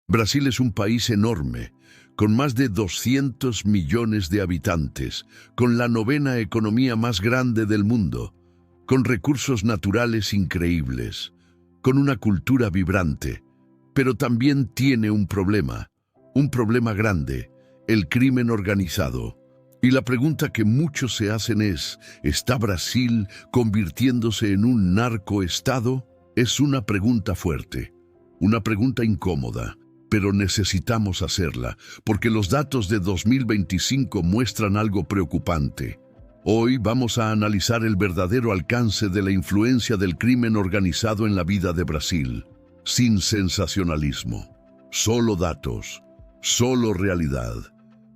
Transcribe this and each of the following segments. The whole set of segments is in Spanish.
Brasil es un país enorme, con más de 200 millones de habitantes, con la novena economía más grande del mundo, con recursos naturales increíbles, con una cultura vibrante, pero también tiene un problema grande, el crimen organizado. Y la pregunta que muchos se hacen es, ¿está Brasil convirtiéndose en un narcoestado? Es una pregunta fuerte, una pregunta incómoda, pero necesitamos hacerla, porque los datos de 2025 muestran algo preocupante. Hoy vamos a analizar el verdadero alcance de la influencia del crimen organizado en la vida de Brasil, sin sensacionalismo, solo datos, solo realidad.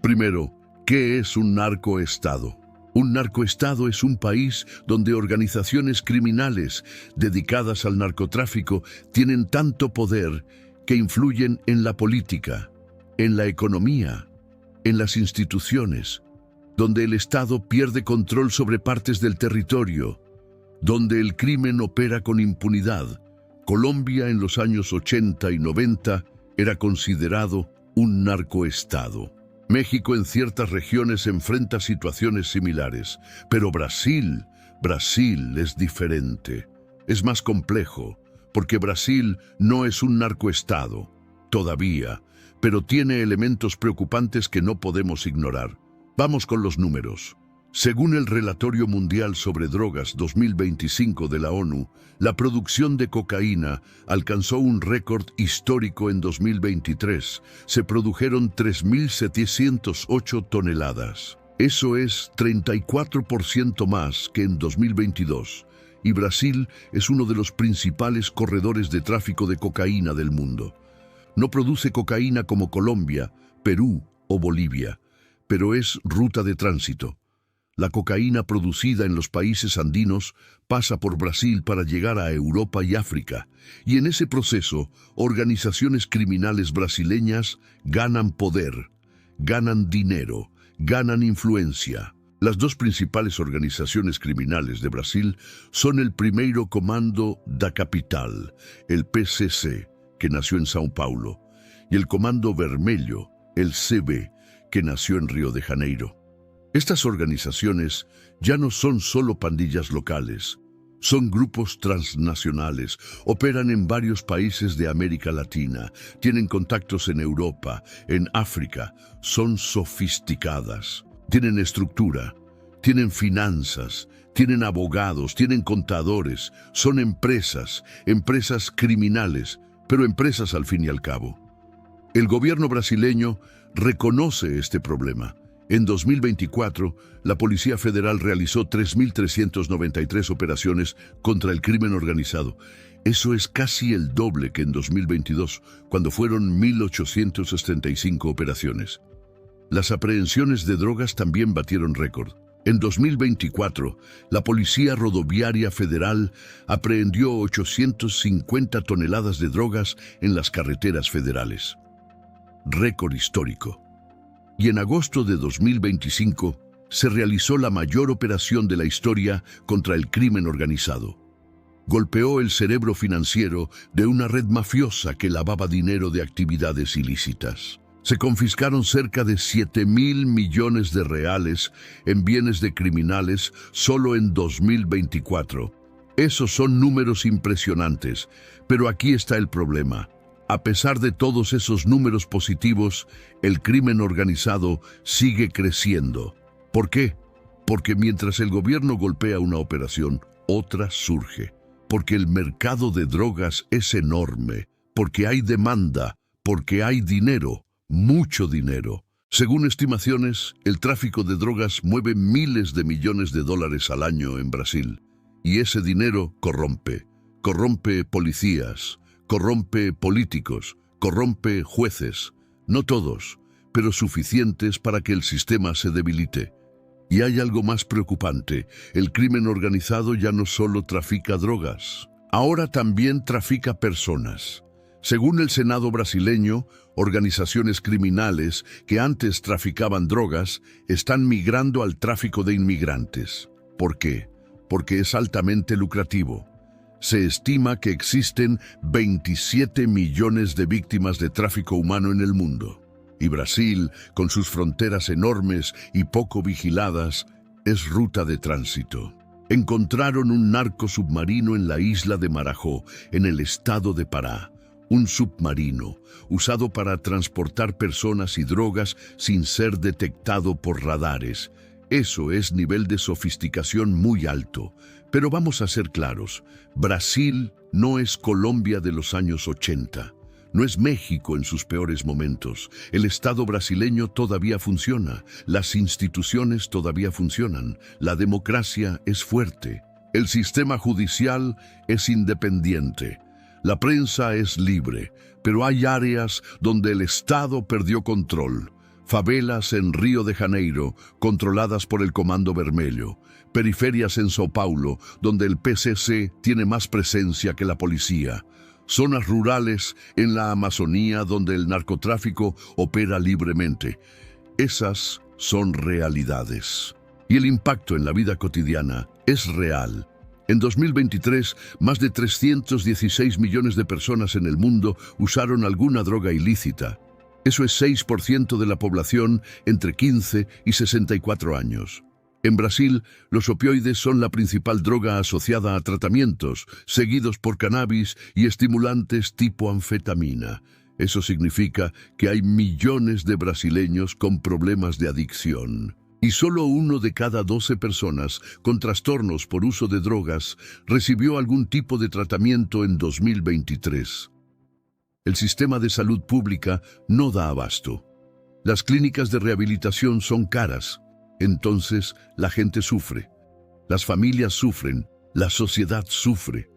Primero, ¿qué es un narcoestado? Un narcoestado es un país donde organizaciones criminales dedicadas al narcotráfico tienen tanto poder que influyen en la política, en la economía, en las instituciones, donde el Estado pierde control sobre partes del territorio, donde el crimen opera con impunidad. Colombia en los años 80 y 90 era considerado un narcoestado. México en ciertas regiones enfrenta situaciones similares, pero Brasil es diferente. Es más complejo, porque Brasil no es un narcoestado, todavía, pero tiene elementos preocupantes que no podemos ignorar. Vamos con los números. Según el Relatorio Mundial sobre Drogas 2025 de la ONU, la producción de cocaína alcanzó un récord histórico en 2023. Se produjeron 3.708 toneladas. Eso es 34% más que en 2022. Y Brasil es uno de los principales corredores de tráfico de cocaína del mundo. No produce cocaína como Colombia, Perú o Bolivia, pero es ruta de tránsito. La cocaína producida en los países andinos pasa por Brasil para llegar a Europa y África, y en ese proceso, organizaciones criminales brasileñas ganan poder, ganan dinero, ganan influencia. Las dos principales organizaciones criminales de Brasil son el Primeiro Comando da Capital, el PCC, que nació en São Paulo, y el Comando Vermelho, el CB, que nació en Río de Janeiro. Estas organizaciones ya no son solo pandillas locales, son grupos transnacionales, operan en varios países de América Latina, tienen contactos en Europa, en África, son sofisticadas, tienen estructura, tienen finanzas, tienen abogados, tienen contadores, son empresas criminales, pero empresas al fin y al cabo. El gobierno brasileño reconoce este problema. En 2024, la Policía Federal realizó 3.393 operaciones contra el crimen organizado. Eso es casi el doble que en 2022, cuando fueron 1.875 operaciones. Las aprehensiones de drogas también batieron récord. En 2024, la Policía Rodoviaria Federal aprehendió 850 toneladas de drogas en las carreteras federales. Récord histórico. Y en agosto de 2025 se realizó la mayor operación de la historia contra el crimen organizado. Golpeó el cerebro financiero de una red mafiosa que lavaba dinero de actividades ilícitas. Se confiscaron cerca de 7.000 millones de reales en bienes de criminales solo en 2024. Esos son números impresionantes, pero aquí está el problema. A pesar de todos esos números positivos, el crimen organizado sigue creciendo. ¿Por qué? Porque mientras el gobierno golpea una operación, otra surge. Porque el mercado de drogas es enorme, porque hay demanda, porque hay dinero, mucho dinero. Según estimaciones, el tráfico de drogas mueve miles de millones de dólares al año en Brasil. Y ese dinero corrompe policías, corrompe políticos, corrompe jueces, no todos, pero suficientes para que el sistema se debilite. Y hay algo más preocupante, el crimen organizado ya no solo trafica drogas, ahora también trafica personas. Según el Senado brasileño, organizaciones criminales que antes traficaban drogas están migrando al tráfico de inmigrantes. ¿Por qué? Porque es altamente lucrativo. Se estima que existen 27 millones de víctimas de tráfico humano en el mundo. Y Brasil, con sus fronteras enormes y poco vigiladas, es ruta de tránsito. Encontraron un narco submarino en la isla de Marajó, en el estado de Pará. Un submarino, usado para transportar personas y drogas sin ser detectado por radares. Eso es nivel de sofisticación muy alto. Pero vamos a ser claros, Brasil no es Colombia de los años 80. No es México en sus peores momentos. El Estado brasileño todavía funciona, las instituciones todavía funcionan, la democracia es fuerte, el sistema judicial es independiente, la prensa es libre, pero hay áreas donde el Estado perdió control. Favelas en Río de Janeiro, controladas por el Comando Vermelho. Periferias en São Paulo, donde el PCC tiene más presencia que la policía. Zonas rurales en la Amazonía donde el narcotráfico opera libremente. Esas son realidades. Y el impacto en la vida cotidiana es real. En 2023, más de 316 millones de personas en el mundo usaron alguna droga ilícita. Eso es 6% de la población entre 15 y 64 años. En Brasil, los opioides son la principal droga asociada a tratamientos, seguidos por cannabis y estimulantes tipo anfetamina. Eso significa que hay millones de brasileños con problemas de adicción. Y solo 1 de cada 12 personas con trastornos por uso de drogas recibió algún tipo de tratamiento en 2023. El sistema de salud pública no da abasto. Las clínicas de rehabilitación son caras. Entonces, la gente sufre, las familias sufren, la sociedad sufre.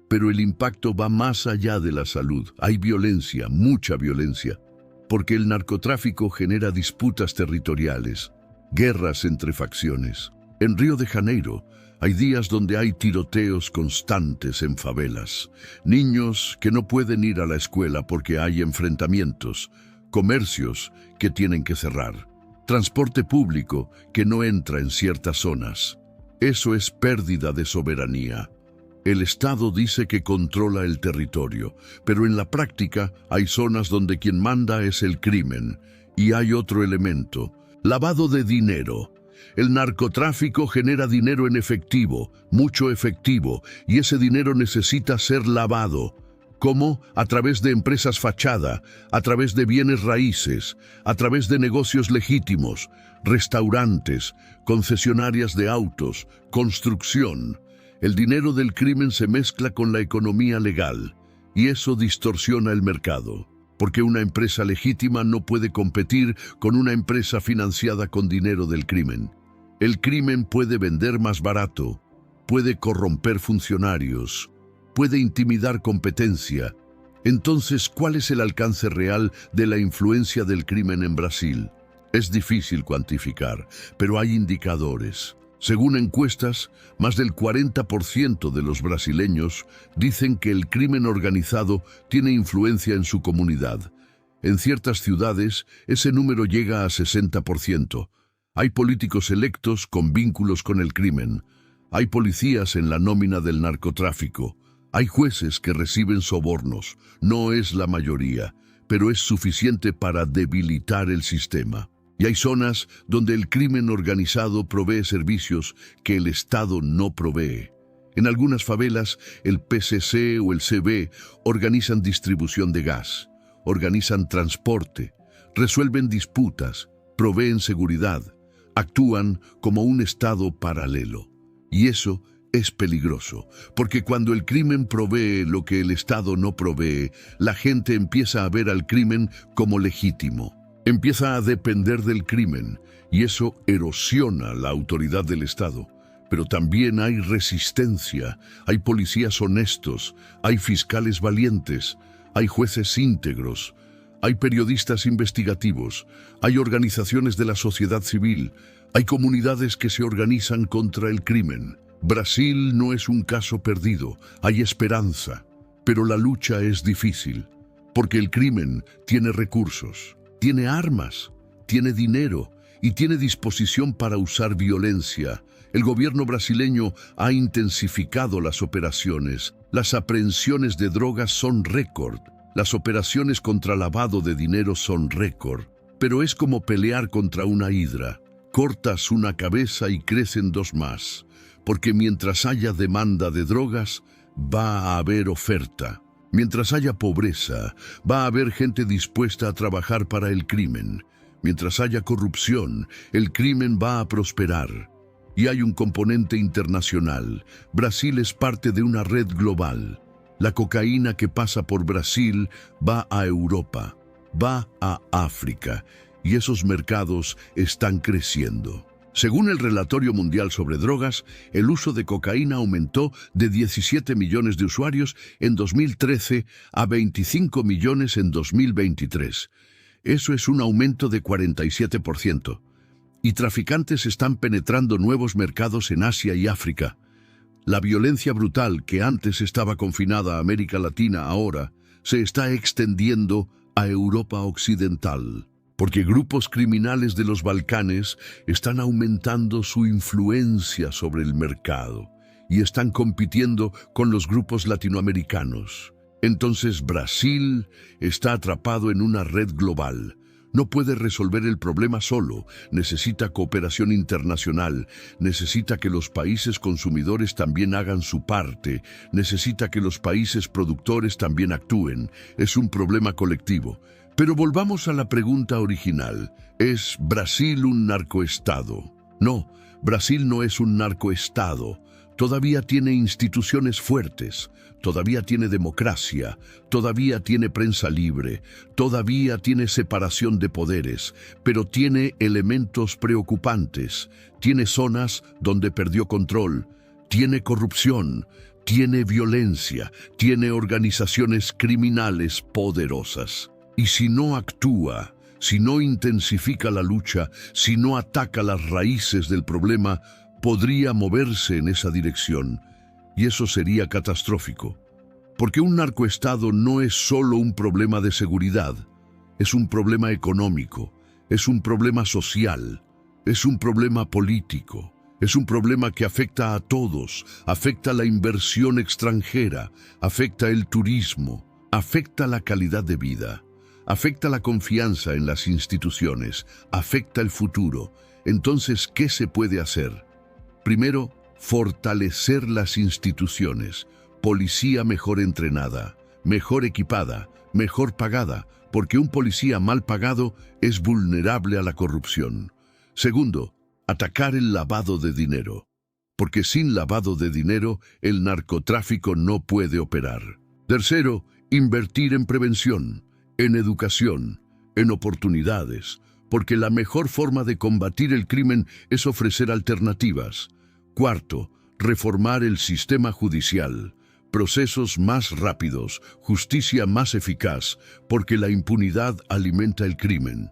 Pero el impacto va más allá de la salud. Hay violencia, mucha violencia, porque el narcotráfico genera disputas territoriales, guerras entre facciones. En Río de Janeiro, hay días donde hay tiroteos constantes en favelas, niños que no pueden ir a la escuela porque hay enfrentamientos, comercios que tienen que cerrar. Transporte público que no entra en ciertas zonas. Eso es pérdida de soberanía. El Estado dice que controla el territorio, pero en la práctica hay zonas donde quien manda es el crimen. Y hay otro elemento, lavado de dinero. El narcotráfico genera dinero en efectivo, mucho efectivo, y ese dinero necesita ser lavado. ¿Cómo? A través de empresas fachada, a través de bienes raíces, a través de negocios legítimos, restaurantes, concesionarias de autos, construcción. El dinero del crimen se mezcla con la economía legal, y eso distorsiona el mercado, porque una empresa legítima no puede competir con una empresa financiada con dinero del crimen. El crimen puede vender más barato, puede corromper funcionarios, puede intimidar competencia. Entonces, ¿cuál es el alcance real de la influencia del crimen en Brasil? Es difícil cuantificar, pero hay indicadores. Según encuestas, más del 40% de los brasileños dicen que el crimen organizado tiene influencia en su comunidad. En ciertas ciudades, ese número llega a 60%. Hay políticos electos con vínculos con el crimen. Hay policías en la nómina del narcotráfico. Hay jueces que reciben sobornos. No es la mayoría, pero es suficiente para debilitar el sistema. Y hay zonas donde el crimen organizado provee servicios que el Estado no provee. En algunas favelas, el PCC o el CB organizan distribución de gas, organizan transporte, resuelven disputas, proveen seguridad, actúan como un Estado paralelo. Y eso es peligroso, porque cuando el crimen provee lo que el Estado no provee, la gente empieza a ver al crimen como legítimo. Empieza a depender del crimen, y eso erosiona la autoridad del Estado. Pero también hay resistencia, hay policías honestos, hay fiscales valientes, hay jueces íntegros, hay periodistas investigativos, hay organizaciones de la sociedad civil, hay comunidades que se organizan contra el crimen. Brasil no es un caso perdido, hay esperanza, pero la lucha es difícil, porque el crimen tiene recursos, tiene armas, tiene dinero y tiene disposición para usar violencia. El gobierno brasileño ha intensificado las operaciones. Las aprehensiones de drogas son récord. Las operaciones contra lavado de dinero son récord. Pero es como pelear contra una hidra. Cortas una cabeza y crecen dos más. Porque mientras haya demanda de drogas, va a haber oferta. Mientras haya pobreza, va a haber gente dispuesta a trabajar para el crimen. Mientras haya corrupción, el crimen va a prosperar. Y hay un componente internacional. Brasil es parte de una red global. La cocaína que pasa por Brasil va a Europa, va a África, y esos mercados están creciendo. Según el Relatorio Mundial sobre Drogas, el uso de cocaína aumentó de 17 millones de usuarios en 2013 a 25 millones en 2023. Eso es un aumento de 47%. Y traficantes están penetrando nuevos mercados en Asia y África. La violencia brutal que antes estaba confinada a América Latina ahora se está extendiendo a Europa Occidental, porque grupos criminales de los Balcanes están aumentando su influencia sobre el mercado y están compitiendo con los grupos latinoamericanos. Entonces Brasil está atrapado en una red global. No puede resolver el problema solo, necesita cooperación internacional, necesita que los países consumidores también hagan su parte, necesita que los países productores también actúen. Es un problema colectivo. Pero volvamos a la pregunta original. ¿Es Brasil un narcoestado? No, Brasil no es un narcoestado. Todavía tiene instituciones fuertes, todavía tiene democracia, todavía tiene prensa libre, todavía tiene separación de poderes, pero tiene elementos preocupantes, tiene zonas donde perdió control, tiene corrupción, tiene violencia, tiene organizaciones criminales poderosas. Y si no actúa, si no intensifica la lucha, si no ataca las raíces del problema, podría moverse en esa dirección, y eso sería catastrófico. Porque un narcoestado no es solo un problema de seguridad, es un problema económico, es un problema social, es un problema político, es un problema que afecta a todos, afecta la inversión extranjera, afecta el turismo, afecta la calidad de vida, afecta la confianza en las instituciones, afecta el futuro. Entonces, ¿qué se puede hacer? Primero, fortalecer las instituciones, policía mejor entrenada, mejor equipada, mejor pagada, porque un policía mal pagado es vulnerable a la corrupción. Segundo, atacar el lavado de dinero, porque sin lavado de dinero el narcotráfico no puede operar. Tercero, invertir en prevención, en educación, en oportunidades, porque la mejor forma de combatir el crimen es ofrecer alternativas. Cuarto, reformar el sistema judicial, procesos más rápidos, justicia más eficaz, porque la impunidad alimenta el crimen.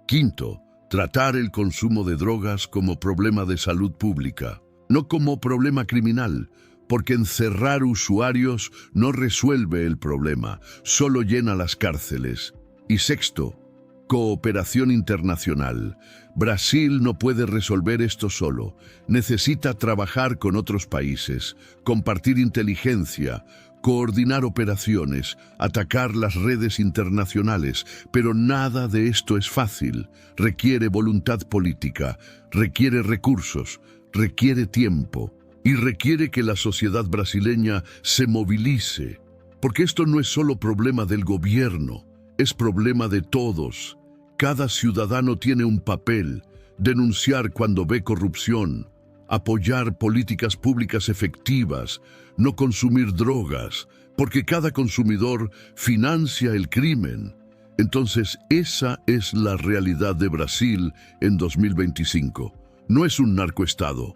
Quinto, tratar el consumo de drogas como problema de salud pública, no como problema criminal, porque encerrar usuarios no resuelve el problema, solo llena las cárceles. Y sexto, cooperación internacional. Brasil no puede resolver esto solo. Necesita trabajar con otros países, compartir inteligencia, coordinar operaciones, atacar las redes internacionales. Pero nada de esto es fácil. Requiere voluntad política, requiere recursos, requiere tiempo y requiere que la sociedad brasileña se movilice. Porque esto no es solo problema del gobierno. Es problema de todos. Cada ciudadano tiene un papel: denunciar cuando ve corrupción, apoyar políticas públicas efectivas, no consumir drogas, porque cada consumidor financia el crimen. Entonces, esa es la realidad de Brasil en 2025. No es un narcoestado,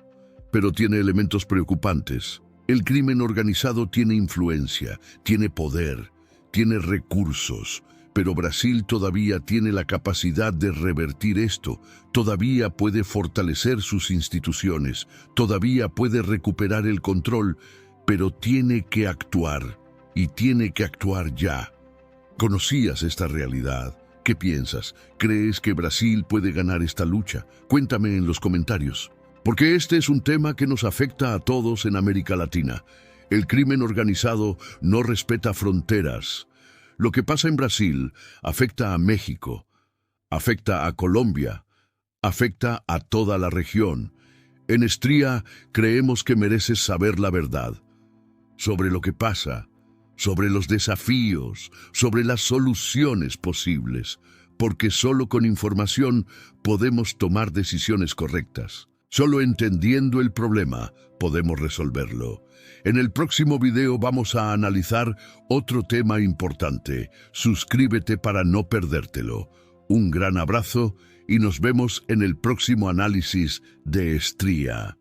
pero tiene elementos preocupantes. El crimen organizado tiene influencia, tiene poder, tiene recursos. Pero Brasil todavía tiene la capacidad de revertir esto, todavía puede fortalecer sus instituciones, todavía puede recuperar el control, pero tiene que actuar, y tiene que actuar ya. ¿Conocías esta realidad? ¿Qué piensas? ¿Crees que Brasil puede ganar esta lucha? Cuéntame en los comentarios. Porque este es un tema que nos afecta a todos en América Latina. El crimen organizado no respeta fronteras. Lo que pasa en Brasil afecta a México, afecta a Colombia, afecta a toda la región. En Estría creemos que mereces saber la verdad sobre lo que pasa, sobre los desafíos, sobre las soluciones posibles, porque solo con información podemos tomar decisiones correctas. Solo entendiendo el problema podemos resolverlo. En el próximo video vamos a analizar otro tema importante. Suscríbete para no perdértelo. Un gran abrazo y nos vemos en el próximo análisis de Estría.